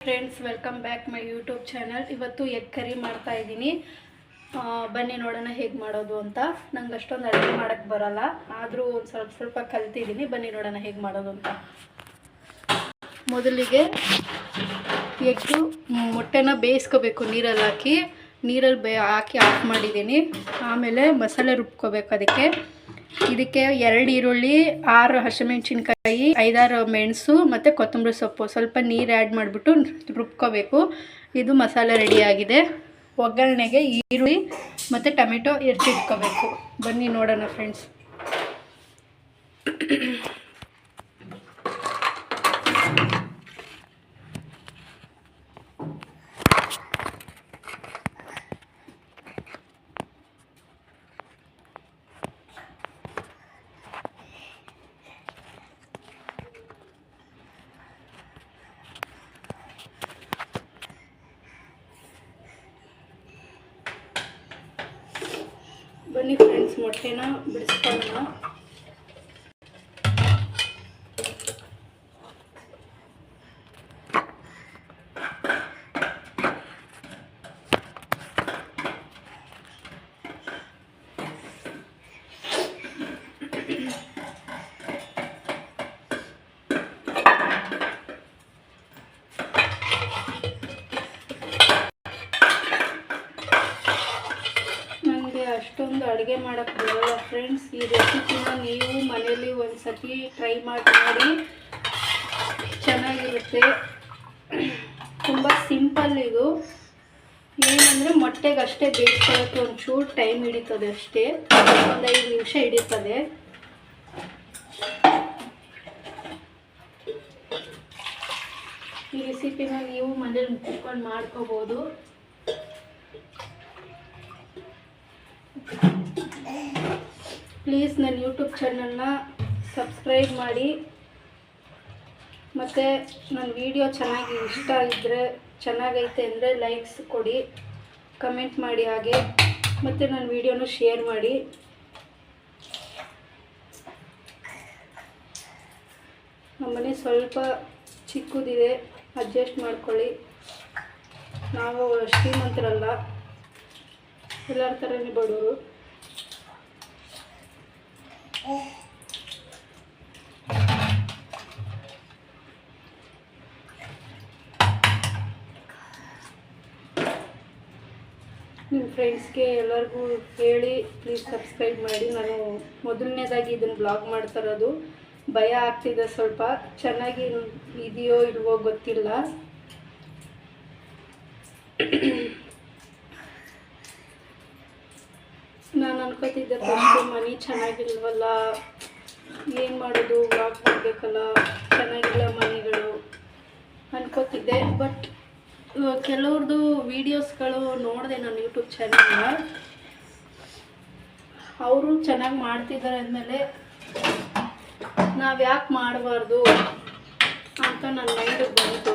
Friends, welcome back my YouTube channel. ಇವತ್ತು egg curry ಮಾಡ್ತಾ ಇದ್ದೀನಿ. ಬನ್ನಿ ನೋಡೋಣ ಹೇಗೆ ಮಾಡೋದು ಅಂತ. ನಂಗೆ ಅಷ್ಟೊಂದು ಅಡುಗೆ ಮಾಡೋಕ್ಕೆ ಬರಲ್ಲ, ಆದರೂ ಒಂದು ಸ್ವಲ್ಪ ಕಲ್ತಿದ್ದೀನಿ. ಬನ್ನಿ ನೋಡೋಣ ಹೇಗೆ ಮಾಡೋದು ಅಂತ. ಮೊದಲಿಗೆ ಎಗ್ಗು ಮೊಟ್ಟೆನ ಬೇಯಿಸ್ಕೋಬೇಕು. ನೀರಲ್ಲಿ ಹಾಕಿ ಆಫ್ ಮಾಡಿದ್ದೀನಿ. ಆಮೇಲೆ ಮಸಾಲೆ ರುಬ್ಕೋಬೇಕು. ಇದಕ್ಕೆ 2 ಈರುಳ್ಳಿ, 6 ಹಸಿಮೆಣ್ಸಿನ್ಕಾಯಿ, 5-6 ಮೆಣಸು ಮತ್ತು ಕೊತ್ತಂಬರಿ ಸೊಪ್ಪು, ಸ್ವಲ್ಪ ನೀರು ಆ್ಯಡ್ ಮಾಡಿಬಿಟ್ಟು ರುಬ್ಕೋಬೇಕು. ಇದು ಮಸಾಲೆ ರೆಡಿಯಾಗಿದೆ. ಒಗ್ಗರಣೆಗೆ ಈರುಳ್ಳಿ ಮತ್ತು ಟೊಮೆಟೊ ಹೆಚ್ಚಿಟ್ಕೋಬೇಕು. ಬನ್ನಿ ನೋಡೋಣ ಫ್ರೆಂಡ್ಸ್. ಬನ್ನಿ ಫ್ರೆಂಡ್ಸ್, ಮೊಟ್ಟೆನ ಬಿಡಿಸ್ಕೊಳ್ಳೋಣ. ಅಷ್ಟೊಂದು ಅಡುಗೆ ಮಾಡೋಕ್ಕೆ ಬರಲ್ಲ ಫ್ರೆಂಡ್ಸ್. ಈ ರೆಸಿಪಿನ ನೀವು ಮನೇಲಿ ಒಂದು ಸತಿ ಟ್ರೈ ಮಾಡಿ ನೋಡಿ, ಚೆನ್ನಾಗಿರುತ್ತೆ. ತುಂಬ ಸಿಂಪಲ್ ಇದು. ಏನಂದರೆ ಮೊಟ್ಟೆಗೆ ಅಷ್ಟೇ ಬೇಯಿಸ್ಕೊಳ್ಳೋಕ್ಕೆ ಒಂಚೂರು ಟೈಮ್ ಹಿಡಿತದೆ ಅಷ್ಟೇ, ಒಂದು 5 ನಿಮಿಷ ಹಿಡಿತದೆ. ಈ ರೆಸಿಪಿನ ನೀವು ಮನೇಲಿ ಕುತ್ಕೊಂಡು ಮಾಡ್ಕೋಬೋದು. ಪ್ಲೀಸ್ ನನ್ನ ಯೂಟ್ಯೂಬ್ ಚಾನಲ್ನ ಸಬ್ಸ್ಕ್ರೈಬ್ ಮಾಡಿ, ಮತ್ತು ನನ್ನ ವಿಡಿಯೋ ಚೆನ್ನಾಗೈತೆ ಅಂದರೆ ಲೈಕ್ಸ್ ಕೊಡಿ, ಕಮೆಂಟ್ ಮಾಡಿ, ಹಾಗೆ ಮತ್ತು ನನ್ನ ವಿಡಿಯೋನ ಶೇರ್ ಮಾಡಿ. ನಮ್ಮನೆ ಸ್ವಲ್ಪ ಚಿಕ್ಕದಿದೆ, ಅಡ್ಜಸ್ಟ್ ಮಾಡ್ಕೊಳ್ಳಿ. ನಾವು ಶ್ರೀಮಂತರಲ್ಲ, ಎಲ್ಲರ ಥರನೇ ಬಡವರು. ನಿಮ್ಮ ಫ್ರೆಂಡ್ಸ್ಗೆ ಎಲ್ಲರಿಗೂ ಹೇಳಿ ಪ್ಲೀಸ್ ಸಬ್ಸ್ಕ್ರೈಬ್ ಮಾಡಿ. ನಾನು ಮೊದಲನೇದಾಗಿ ಇದನ್ನು ಬ್ಲಾಗ್ ಮಾಡ್ತಾ ಇರೋದು. ಭಯ ಆಗ್ತಿದೆ ಸ್ವಲ್ಪ, ಚೆನ್ನಾಗಿ ಇದೆಯೋ ಇಲ್ವೋ ಗೊತ್ತಿಲ್ಲ. ನಾನು ಅನ್ಕೋತಿದ್ದೆ ಫಸ್ಟು ಮನೆ ಚೆನ್ನಾಗಿಲ್ವಲ್ಲ, ಏನು ಮಾಡೋದು, ಬ್ಲಾಗ್ ಮಾಡಬೇಕಲ್ಲ, ಚೆನ್ನಾಗಿಲ್ಲ ಮನೆಗಳು ಅನ್ಕೋತಿದ್ದೆ. ಬಟ್ ಕೆಲವ್ರದ್ದು ವೀಡಿಯೋಸ್ಗಳು ನೋಡಿದೆ ನಾನು ಯೂಟ್ಯೂಬ್ ಚಾನಲ್ನ. ಅವರು ಚೆನ್ನಾಗಿ ಮಾಡ್ತಿದ್ದಾರೆ ಅಂದಮೇಲೆ ನಾವು ಯಾಕೆ ಮಾಡಬಾರ್ದು ಅಂತ ನನ್ನ ಮೈಂಡಿಗೆ ಬಂತು.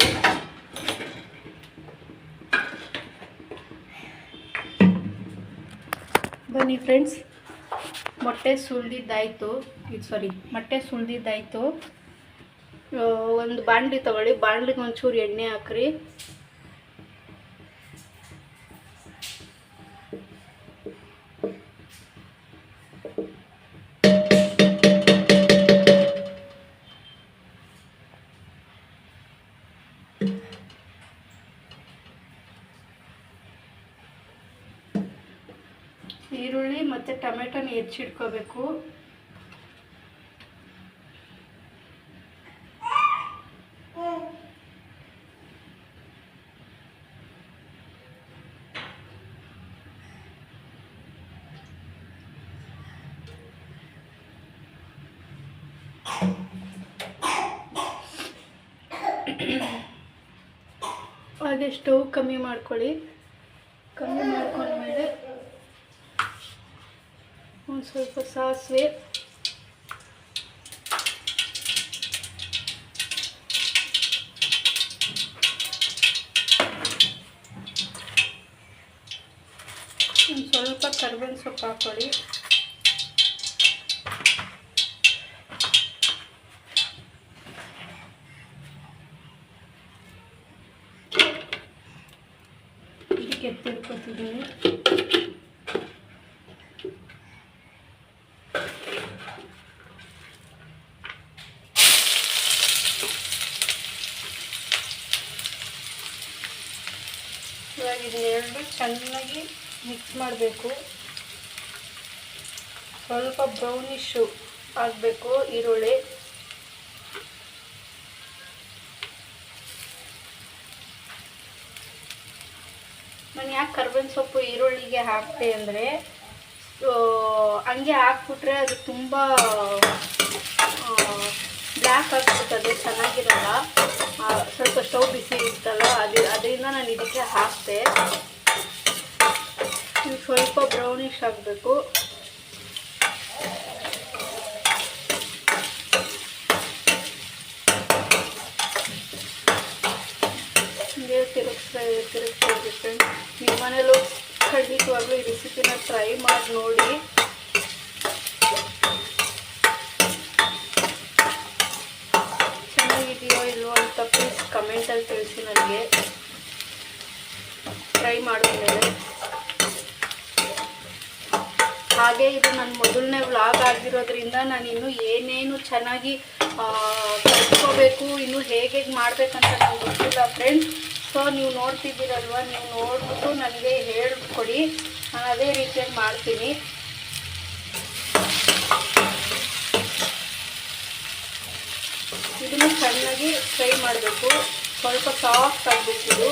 ಬನ್ನಿ ಫ್ರೆಂಡ್ಸ್, ಮೊಟ್ಟೆ ಸುಲಿದಿದ್ದಾಯಿತು. ಒಂದು ಬಾಣಲಿ ತಗೊಳ್ಳಿ. ಬಾಣಲಿಗೆ ಒಂಚೂರು ಎಣ್ಣೆ ಹಾಕ್ರಿ. ಈರುಳ್ಳಿ ಮತ್ತು ಟೊಮೆಟೊನ ಹೆಚ್ಚಿಟ್ಕೋಬೇಕು. ಹಾಗೆ ಸ್ಟವ್ ಕಮ್ಮಿ ಮಾಡ್ಕೊಳ್ಳಿ. ಕಮ್ಮಿ ಮಾಡ್ಕೊಂಡ್ಮೇಲೆ ಒಂದು ಸ್ವಲ್ಪ ಸಾಸಿವೆ, ಒಂದು ಸ್ವಲ್ಪ ಕರಿಬೇವಿನ ಸೊಪ್ಪು ಹಾಕ್ಕೊಳ್ಳಿ. ಕೆತ್ತಿಟ್ಕೊತಿದ್ದೀನಿ. ಇವಾಗ ಇದನ್ನೆರಡು ಚೆನ್ನಾಗಿ ಮಿಕ್ಸ್ ಮಾಡಬೇಕು. ಸ್ವಲ್ಪ ಬ್ರೌನಿಶು ಆಗಬೇಕು ಈರುಳ್ಳಿ. ನಾನು ಯಾಕೆ ಕರ್ಬೇವಿನ ಸೊಪ್ಪು ಈರುಳ್ಳಿಗೆ ಹಾಕ್ತೆ ಅಂದರೆ ಹಂಗೆ ಹಾಕ್ಬಿಟ್ರೆ ಅದು ತುಂಬ ಬ್ಲ್ಯಾಕ್ ಆಗಿಬಿಡ್ತದೆ, ಚೆನ್ನಾಗಿರಲ್ಲ. ಸ್ವಲ್ಪ ಸ್ಟವ್ ಬಿಸಿ ಇರ್ತಲ್ಲ, ಅದರಿಂದ ನಾನು ಇದಕ್ಕೆ ಹಾಕ್ತೆ. ಸ್ವಲ್ಪ ಬ್ರೌನಿಶ್ ಆಗಬೇಕು. ತಿರುಗಿಸ್ತಾ ಇರುತ್ತೆ ಫ್ರೆಂಡ್ಸ್. ನಿಮ್ಮ ಮನೇಲೂ ಖಂಡಿತವಾಗ್ಲೂ ಈ ರೆಸಿಪಿನ ಟ್ರೈ ಮಾಡಿ ನೋಡಿ. ಚೆನ್ನಾಗಿದೆಯೋ ಇಲ್ವೋ ಅಂತ ಪ್ಲೀಸ್ ಕಮೆಂಟಲ್ಲಿ ತಿಳಿಸಿ ನನಗೆ, ಟ್ರೈ ಮಾಡಿದ್ಮೇಲೆ. ಹಾಗೆ ಇದು ನನ್ನ ಮೊದಲನೇ ವ್ಲಾಗ್ ಆಗಿರೋದ್ರಿಂದ ನಾನು ಇನ್ನೂ ಏನೇನು ಚೆನ್ನಾಗಿ ಕಲ್ತ್ಕೋಬೇಕು, ಇನ್ನು ಹೇಗೆ ಮಾಡಬೇಕಂತ ನನಗೆ ಗೊತ್ತಿಲ್ಲ ಫ್ರೆಂಡ್ಸ್. ಸೊ ನೀವು ನೋಡ್ತಿದ್ದೀರಲ್ವ, ನೀವು ನೋಡ್ಬಿಟ್ಟು ನನಗೆ ಹೇಳ್ಕೊಡಿ, ನಾನು ಅದೇ ರೀತಿಯಾಗಿ ಮಾಡ್ತೀನಿ. ಇದನ್ನು ಚೆನ್ನಾಗಿ ಫ್ರೈ ಮಾಡಬೇಕು, ಸ್ವಲ್ಪ ಸಾಫ್ಟ್ ಆಗಬೇಕಿದು,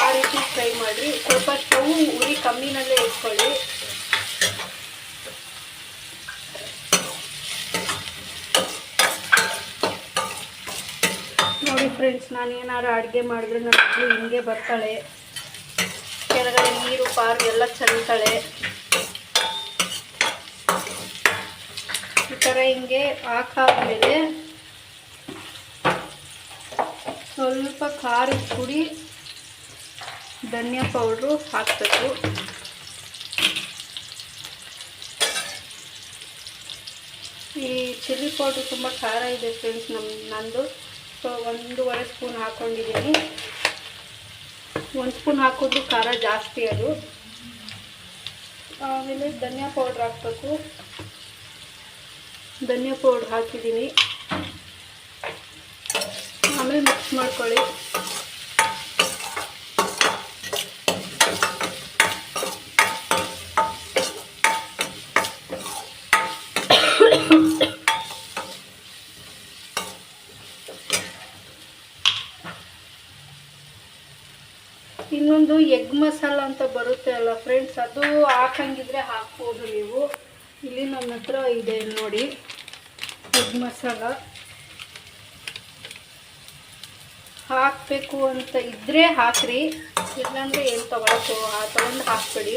ಆ ರೀತಿ ಫ್ರೈ ಮಾಡಿ. ಸ್ವಲ್ಪ ಸ್ಟವ್ ಉರಿ ಕಮ್ಮಿನಲ್ಲೇ ಇಟ್ಕೊಳ್ಳಿ. ನೋಡಿ ಫ್ರೆಂಡ್ಸ್, ನಾನು ಏನಾದ್ರು ಅಡುಗೆ ಮಾಡಿದ್ರೆ ನನ್ನ ಮಗಳು ಹಿಂಗೆ ಬರ್ತಾಳೆ, ಕೆಳಗಡೆ ನೀರು ಪಾರು ಎಲ್ಲ ಚೆಲ್ತಾಳೆ. ಈ ಥರ ಹಿಂಗೆ ಹಾಕಾದ್ಮೇಲೆ ಸ್ವಲ್ಪ ಖಾರದ ಪುಡಿ, ಧನಿಯಾ ಪೌಡ್ರು ಹಾಕಬೇಕು. ಈ ಚಿಲ್ಲಿ ಪೌಡ್ರು ತುಂಬ ಖಾರ ಇದೆ ಫ್ರೆಂಡ್ಸ್ ನಂದು. ಸೊ 1.5 ಸ್ಪೂನ್ ಹಾಕ್ಕೊಂಡಿದ್ದೀನಿ. 1 ಸ್ಪೂನ್ ಹಾಕಿದ್ರು ಖಾರ ಜಾಸ್ತಿ ಅದು. ಆಮೇಲೆ ಧನಿಯಾ ಪೌಡ್ರ್ ಹಾಕಬೇಕು. ಧನಿಯಾ ಪೌಡ್ರ್ ಹಾಕಿದ್ದೀನಿ. ಆಮೇಲೆ ಮಿಕ್ಸ್ ಮಾಡ್ಕೊಳ್ಳಿ. ಇನ್ನೊಂದು ಎಗ್ ಮಸಾಲ ಅಂತ ಬರುತ್ತೆ ಅಲ್ಲ ಫ್ರೆಂಡ್ಸ್, ಅದು ಹಾಕಂಗಿದ್ರೆ ಹಾಕ್ಬೋದು ನೀವು. ಇಲ್ಲಿ ನನ್ನ ಹತ್ರ ಇದೆ ನೋಡಿ ಎಗ್ ಮಸಾಲ. ಹಾಕಬೇಕು ಅಂತ ಇದ್ದರೆ ಹಾಕ್ರಿ, ಇಲ್ಲಾಂದರೆ ಏನು ತೊಗೊಂಡು ಹಾಕ್ಬೇಡಿ.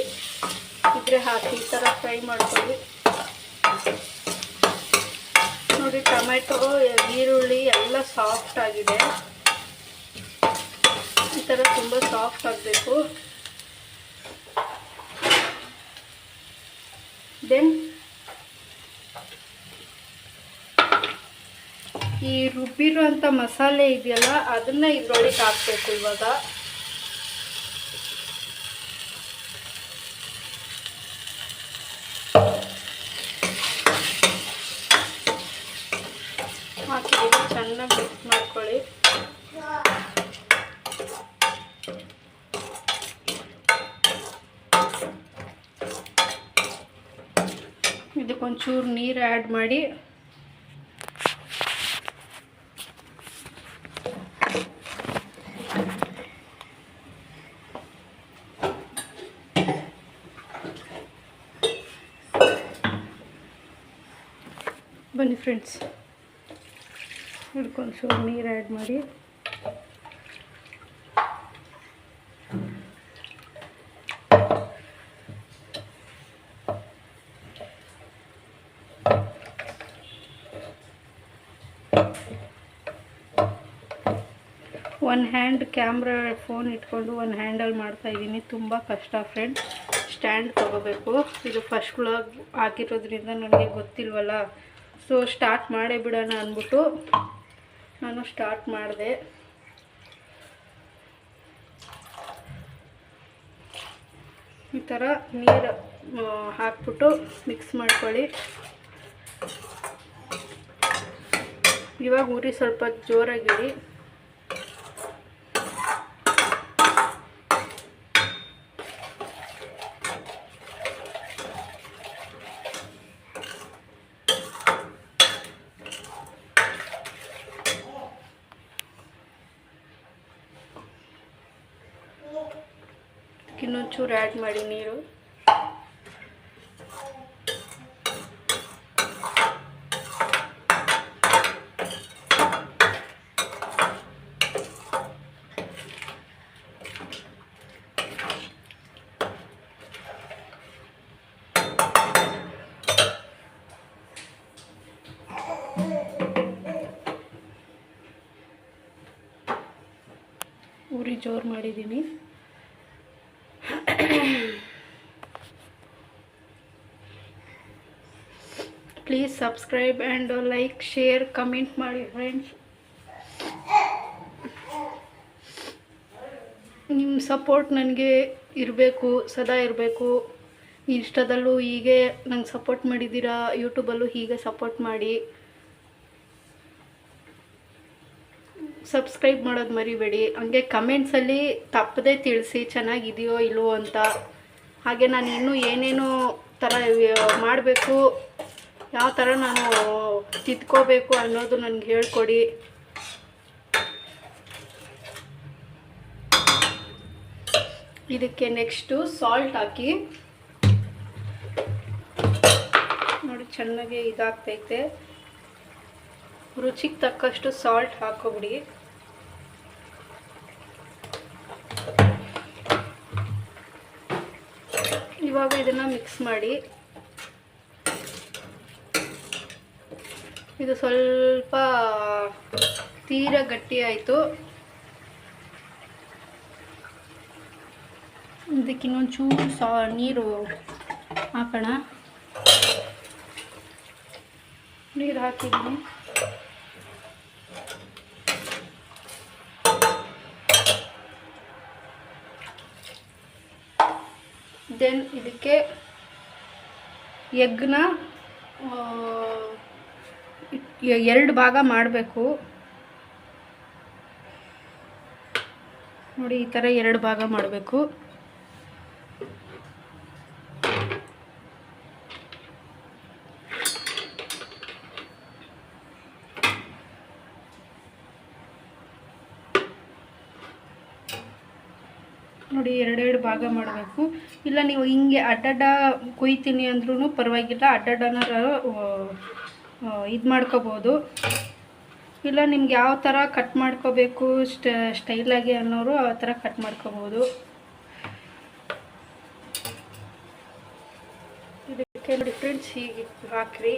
ಇದ್ರೆ ಹಾಕಿ. ಈ ಥರ ಫ್ರೈ ಮಾಡ್ಕೊಳ್ಳಿ. ನೋಡಿ ಟೊಮೆಟೊ, ಈರುಳ್ಳಿ ಎಲ್ಲ ಸಾಫ್ಟ್ ಆಗಿದೆ. ಈ ಥರ ತುಂಬ ಸಾಫ್ಟ್ ಆಗಬೇಕು. ದೆನ್ ಈ ರುಬ್ಬಿರುವಂಥ ಮಸಾಲೆ ಇದೆಯಲ್ಲ, ಅದನ್ನು ಇದ್ರೊಳಗೆ ಹಾಕಬೇಕು. ಇವಾಗ ಹಾಕಿದ್ದೀವಿ, ಚೆನ್ನಾಗಿ ಮಿಕ್ಸ್ ಮಾಡ್ಕೊಳ್ಳಿ. ಇದಕ್ಕೊಂಚೂರು ನೀರು ಆ್ಯಡ್ ಮಾಡಿ ಬನ್ನಿ ಫ್ರೆಂಡ್ಸ್, ಇದಕ್ಕೊಂಚೂರು ನೀರು ಆ್ಯಡ್ ಮಾಡಿ ಒಂದು ಹ್ಯಾಂಡ್ ಕ್ಯಾಮ್ರಾ ಫೋನ್ ಇಟ್ಕೊಂಡು ಒಂದು ಹ್ಯಾಂಡಲ್ಲಿ ಮಾಡ್ತಾಯಿದ್ದೀನಿ. ತುಂಬ ಕಷ್ಟ ಫ್ರೆಂಡ್ಸ್. ಸ್ಟ್ಯಾಂಡ್ ತೊಗೋಬೇಕು. ಇದು ಫಸ್ಟ್ ವ್ಲಾಗ್ ಆಗಿರೋದ್ರಿಂದ ನನಗೆ ಗೊತ್ತಿಲ್ವಲ್ಲ, ಸೊ ಸ್ಟಾರ್ಟ್ ಮಾಡೇ ಬಿಡೋಣ ಅಂದ್ಬಿಟ್ಟು ನಾನು ಸ್ಟಾರ್ಟ್ ಮಾಡಿದೆ. ಥರ ನೀರು ಹಾಕ್ಬಿಟ್ಟು ಮಿಕ್ಸ್ ಮಾಡ್ಕೊಳ್ಳಿ. ಇವಾಗ ಉರಿ ಸ್ವಲ್ಪ ಜೋರಾಗಿಡಿ. ಇನ್ನೊಂಚೂರು ಆ್ಯಡ್ ಮಾಡಿ ನೀರು. ಉರಿ ಜೋರು ಮಾಡಿದ್ದೀನಿ. Please subscribe and like, share, comment ಮಾಡಿ ಫ್ರೆಂಡ್ಸ್. ನಿಮ್ಮ ಸಪೋರ್ಟ್ ನನಗೆ ಇರಬೇಕು, ಸದಾ ಇರಬೇಕು. ಇನ್ಸ್ಟಾದಲ್ಲೂ ಹೀಗೆ ನಂಗೆ ಸಪೋರ್ಟ್ ಮಾಡಿದ್ದೀರಾ, ಯೂಟ್ಯೂಬಲ್ಲೂ ಹೀಗೆ ಸಪೋರ್ಟ್ ಮಾಡಿ. ಸಬ್ಸ್ಕ್ರೈಬ್ ಮಾಡೋದು ಮರಿಬೇಡಿ. ಹಂಗೆ ಕಮೆಂಟ್ಸಲ್ಲಿ ತಪ್ಪದೇ ತಿಳಿಸಿ ಚೆನ್ನಾಗಿದೆಯೋ ಇಲ್ವೋ ಅಂತ. ಹಾಗೆ ನಾನು ಇನ್ನೂ ಏನೇನೋ ಥರ ಮಾಡಬೇಕು, ಯಾವ ಥರ ನಾನು ತಿದ್ಕೋಬೇಕು ಅನ್ನೋದು ನನಗೆ ಹೇಳ್ಕೊಡಿ. ಇದಕ್ಕೆ ನೆಕ್ಸ್ಟು ಸಾಲ್ಟ್ ಹಾಕಿ ನೋಡಿ, ಚೆನ್ನಾಗಿ ಇದಾಗ್ತೈತೆ. ರುಚಿಗೆ ತಕ್ಕಷ್ಟು ಸಾಲ್ಟ್ ಹಾಕೋಬಿಡಿ. ಇವಾಗ ಇದನ್ನು ಮಿಕ್ಸ್ ಮಾಡಿ. ಇದು ಸ್ವಲ್ಪ ತೀರಾ ಗಟ್ಟಿ ಆಯಿತು. ಇದಕ್ಕೆ ಇನ್ನೊಂಚೂರು ನೀರು ಹಾಕೋಣ. ನೀರು ಹಾಕಿದ್ದೀನಿ. ದೆನ್ ಇದಕ್ಕೆ ಎಗ್ನ 2 ಭಾಗ ಮಾಡಬೇಕು ನೋಡಿ. ಈ ಥರ 2 ಭಾಗ ಮಾಡಬೇಕು. ನೋಡಿ 2 ಭಾಗ ಮಾಡಬೇಕು. ಇಲ್ಲ ನೀವು ಹಿಂಗೆ ಅಡ್ಡಡ್ಡ ಕೊಯ್ತೀನಿ ಅಂದ್ರೂ ಪರವಾಗಿಲ್ಲ, ಅಡ್ಡಡ್ಡನಾರ ಇದು ಮಾಡ್ಕೋಬೋದು. ಇಲ್ಲ ನಿಮ್ಗೆ ಯಾವ ಥರ ಕಟ್ ಮಾಡ್ಕೋಬೇಕು ಸ್ಟೈಲಾಗಿ ಅನ್ನೋರು ಆ ಥರ ಕಟ್ ಮಾಡ್ಕೋಬೋದು. ಇದಕ್ಕೆ ಡಿಫ್ರೆನ್ಸ್ ಹೀಗೆ ಹಾಕ್ರಿ.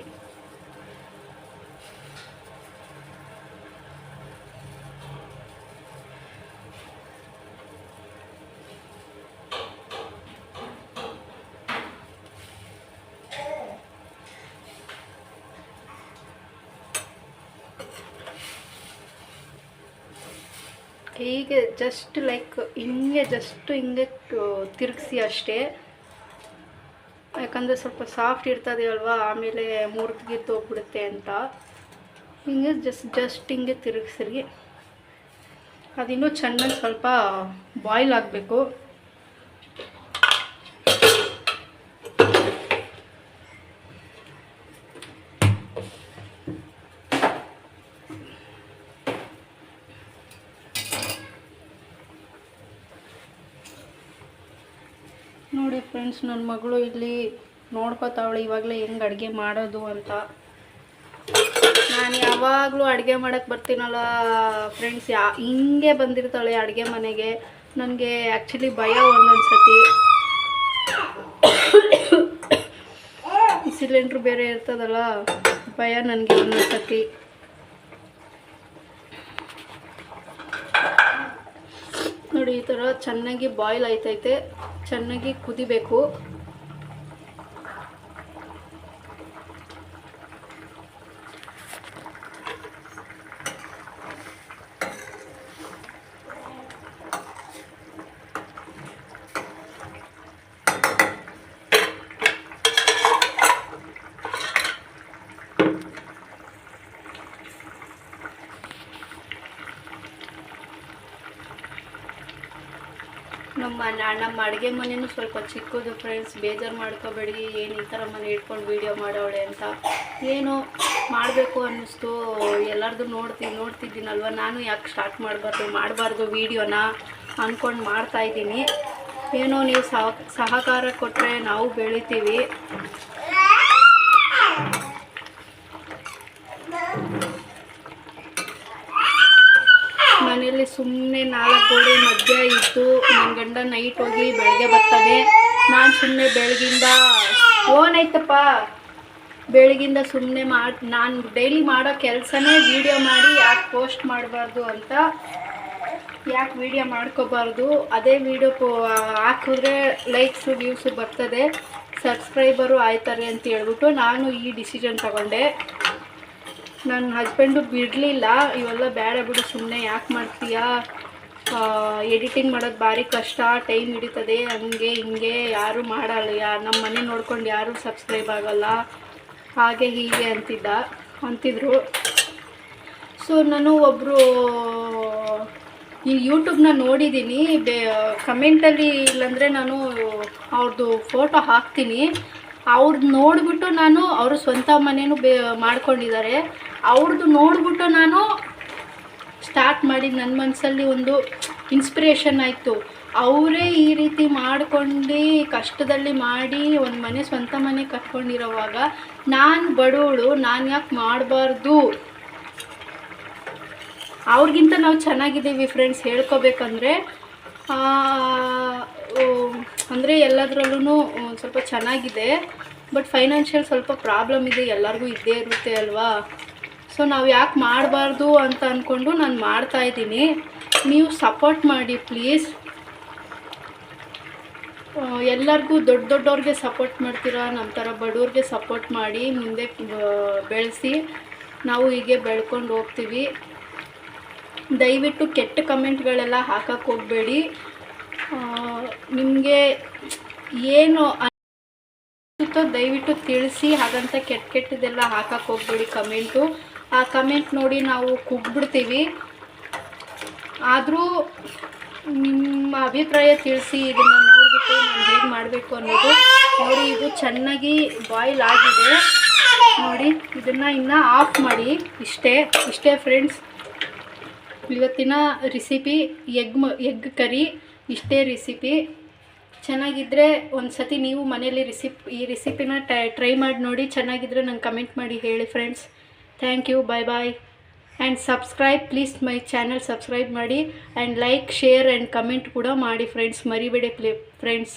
ಹೀಗೆ ಜಸ್ಟ್ ಲೈಕ್ ಹಿಂಗೆ ತಿರುಗಿಸಿ ಅಷ್ಟೇ. ಯಾಕಂದರೆ ಸ್ವಲ್ಪ ಸಾಫ್ಟ್ ಇರ್ತದೆ ಅಲ್ವಾ, ಆಮೇಲೆ ಮುರಿದು ಹೋಗ್ಬಿಡುತ್ತೆ ಅಂತ. ಹಿಂಗೆ ಜಸ್ಟ್ ಹಿಂಗೆ ತಿರುಗಿಸ್ರಿ. ಅದಿನ್ನೂ ಚೆನ್ನಾಗಿ ಸ್ವಲ್ಪ ಬಾಯ್ಲ್ ಆಗಬೇಕು. ನೋಡಿ ಫ್ರೆಂಡ್ಸ್, ನನ್ನ ಮಗಳು ಇಲ್ಲಿ ನೋಡ್ಕೋತಾವಳೆ ಇವಾಗಲೇ ಹೆಂಗೆ ಅಡುಗೆ ಮಾಡೋದು ಅಂತ. ನಾನು ಯಾವಾಗಲೂ ಅಡುಗೆ ಮಾಡೋಕ್ಕೆ ಬರ್ತೀನಲ್ಲ ಫ್ರೆಂಡ್ಸ್, ಹಿಂಗೆ ಬಂದಿರ್ತಾಳೆ ಅಡುಗೆ ಮನೆಗೆ. ನನಗೆ ಆ್ಯಕ್ಚುಲಿ ಭಯ ಒಂದೊಂದು ಸತಿ. ಸಿಲಿಂಡ್ರ್ ಬೇರೆ ಇರ್ತದಲ್ಲ, ಭಯ ನನಗೆ ಒಂದೊಂದು ಸತಿ. ನೋಡಿ ಈ ಥರ ಚೆನ್ನಾಗಿ ಬಾಯ್ಲ್ ಆಯ್ತೈತೆ, ಚೆನ್ನಾಗಿ ಕುದಿಬೇಕು. ನಮ್ಮ ಅಡುಗೆ ಮನೆಯೂ ಸ್ವಲ್ಪ ಚಿಕ್ಕದು ಫ್ರೆಂಡ್ಸ್, ಬೇಜಾರು ಮಾಡ್ಕೋಬೇಡಿ. ಏನು ಈ ಥರ ಮನೆ ಇಟ್ಕೊಂಡು ವೀಡಿಯೋ ಮಾಡೋಳೆ ಅಂತ ಏನೋ ಮಾಡಬೇಕು ಅನ್ನಿಸ್ತು. ಎಲ್ಲರದು ನೋಡ್ತಿದ್ದೀನಲ್ವ, ನಾನು ಯಾಕೆ ಸ್ಟಾರ್ಟ್ ಮಾಡಬಾರ್ದು ವೀಡಿಯೋನ ಅಂದ್ಕೊಂಡು ಮಾಡ್ತಾಯಿದ್ದೀನಿ. ಏನೋ ನೀವು ಸಹಕಾರ ಕೊಟ್ಟರೆ ನಾವು ಬೆಳಿತೀವಿ. ಮನೆಯಲ್ಲಿ ಸುಮ್ಮನೆ 4 ಗೋಡೆ ಮಧ್ಯ ಇದ್ದು ನನ್ನ ಗಂಡ ನೈಟ್ ಹೋಗಿ ಬೆಳಗ್ಗೆ ಬರ್ತಾನೆ. ನಾನು ಸುಮ್ಮನೆ ಬೆಳಗಿಂದ ಸುಮ್ಮನೆ ನಾನು ಡೈಲಿ ಮಾಡೋ ಕೆಲಸನೇ ವೀಡಿಯೋ ಮಾಡಿ ಯಾಕೆ ಪೋಸ್ಟ್ ಮಾಡಬಾರ್ದು ಅಂತ, ಯಾಕೆ ವೀಡಿಯೋ ಮಾಡ್ಕೋಬಾರ್ದು. ಅದೇ ವೀಡಿಯೋ ಹಾಕಿದ್ರೆ ಲೈಕ್ಸು ವ್ಯೂಸು ಬರ್ತದೆ, ಸಬ್ಸ್ಕ್ರೈಬರು ಆಯ್ತಾರೆ ಅಂತ ಹೇಳ್ಬಿಟ್ಟು ನಾನು ಈ ಡಿಸಿಷನ್ ತಗೊಂಡೆ. ನನ್ನ ಹಸ್ಬೆಂಡು ಬಿಡಲಿಲ್ಲ, ಇವೆಲ್ಲ ಬೇಡ ಬಿಡು, ಸುಮ್ಮನೆ ಯಾಕೆ ಮಾಡ್ತೀಯಾ, ಎಡಿಟಿಂಗ್ ಮಾಡೋದು ಭಾರಿ ಕಷ್ಟ, ಟೈಮ್ ಹಿಡಿತದೆ, ಹಂಗೆ ಹಿಂಗೆ ಯಾರೂ ಮಾಡಲ್ಲ, ನಮ್ಮ ಮನೆ ನೋಡ್ಕೊಂಡು ಯಾರೂ ಸಬ್ಸ್ಕ್ರೈಬ್ ಆಗೋಲ್ಲ, ಹಾಗೆ ಹೀಗೆ ಅಂತಿದ್ರು. ಸೊ ನಾನು ಒಬ್ಬರು ಈ ಯೂಟ್ಯೂಬ್ನ ನೋಡಿದ್ದೀನಿ, ಕಮೆಂಟಲ್ಲಿ ಇಲ್ಲಾಂದರೆ ನಾನು ಅವ್ರದ್ದು ಫೋಟೋ ಹಾಕ್ತೀನಿ. ಅವ್ರದ್ದು ನೋಡಿಬಿಟ್ಟು ಅವರು ಸ್ವಂತ ಮನೇನೂ ಮಾಡ್ಕೊಂಡಿದ್ದಾರೆ. ಅವ್ರದ್ದು ನೋಡಿಬಿಟ್ಟು ನಾನು ಸ್ಟಾರ್ಟ್ ಮಾಡಿ ನನ್ನ ಮನಸ್ಸಲ್ಲಿ ಒಂದು ಇನ್ಸ್ಪಿರೇಷನ್ ಆಯಿತು. ಅವರೇ ಈ ರೀತಿ ಮಾಡ್ಕೊಂಡು ಕಷ್ಟದಲ್ಲಿ ಮಾಡಿ ಒಂದು ಮನೆ, ಸ್ವಂತ ಮನೆ ಕಟ್ಕೊಂಡಿರೋವಾಗ ನಾನು ಬಡವಳು, ನಾನು ಯಾಕೆ ಮಾಡಬಾರ್ದು? ಅವ್ರಿಗಿಂತ ನಾವು ಚೆನ್ನಾಗಿದ್ದೀವಿ ಫ್ರೆಂಡ್ಸ್. ಹೇಳ್ಕೊಬೇಕಂದ್ರೆ ಅಂದರೆ ಎಲ್ಲದರಲ್ಲೂ ಸ್ವಲ್ಪ ಚೆನ್ನಾಗಿದೆ, ಬಟ್ ಫೈನಾನ್ಷಿಯಲ್ ಸ್ವಲ್ಪ ಪ್ರಾಬ್ಲಮ್ ಇದೆ, ಎಲ್ಲರಿಗೂ ಇದ್ದೇ ಇರುತ್ತೆ ಅಲ್ವಾ. ಸೊ ನಾವು ಯಾಕೆ ಮಾಡಬಾರ್ದು ಅಂತ ಅಂದ್ಕೊಂಡು ನಾನು ಮಾಡ್ತಾಯಿದ್ದೀನಿ. ನೀವು ಸಪೋರ್ಟ್ ಮಾಡಿ ಪ್ಲೀಸ್. ಎಲ್ಲರಿಗೂ ದೊಡ್ಡವ್ರಿಗೆ ಸಪೋರ್ಟ್ ಮಾಡ್ತೀರಾ, ನಮ್ಮ ಥರ ಬಡವ್ರಿಗೆ ಸಪೋರ್ಟ್ ಮಾಡಿ ಮುಂದೆ ಬೆಳೆಸಿ. ನಾವು ಹೀಗೆ ಬೆಳ್ಕೊಂಡು ಹೋಗ್ತೀವಿ. ದಯವಿಟ್ಟು ಕೆಟ್ಟ ಕಮೆಂಟ್ಗಳೆಲ್ಲ ಹಾಕಕ್ಕೆ ಹೋಗಬೇಡಿ. ನಿಮಗೆ ಏನು ಅನಿಸುತ್ತೋ ದಯವಿಟ್ಟು ತಿಳಿಸಿ. ಹಾಗಂತ ಕೆಟ್ಟದೆಲ್ಲ ಹಾಕಕ್ಕೆ ಹೋಗಬೇಡಿ ಕಮೆಂಟು. ಆ ಕಮೆಂಟ್ ನೋಡಿ ನಾವು ಕುಗ್ಬಿಡ್ತೀವಿ. ಆದರೂ ನಿಮ್ಮ ಅಭಿಪ್ರಾಯ ತಿಳಿಸಿ. ಇದನ್ನು ನೋಡಿಬಿಟ್ಟು ನಾನು ಹೇಗೆ ಮಾಡಬೇಕು ಅನ್ನೋದು ನೋಡಿ. ಇದು ಚೆನ್ನಾಗಿ ಬಾಯ್ಲ್ ಆಗಿದೆ ನೋಡಿ. ಇದನ್ನು ಇನ್ನು ಆಫ್ ಮಾಡಿ. ಇಷ್ಟೇ ಫ್ರೆಂಡ್ಸ್ ಇವತ್ತಿನ ರೆಸಿಪಿ. ಎಗ್ ಕರಿ ಇಷ್ಟೇ ರೆಸಿಪಿ. ಚೆನ್ನಾಗಿದ್ದರೆ ಒಂದು ಸತಿ ನೀವು ಮನೇಲಿ ಈ ರೆಸಿಪಿನ ಟ್ರೈ ಮಾಡಿ ನೋಡಿ. ಚೆನ್ನಾಗಿದ್ದರೆ ನಂಗೆ ಕಮೆಂಟ್ ಮಾಡಿ ಹೇಳಿ friends. Thank you, bye bye. And subscribe please my channel. Subscribe ಮಾಡಿ and like, share and comment ಕೂಡ ಮಾಡಿ ಫ್ರೆಂಡ್ಸ್. ಮರಿಬೇಡಿ ಫ್ರೆಂಡ್ಸ್.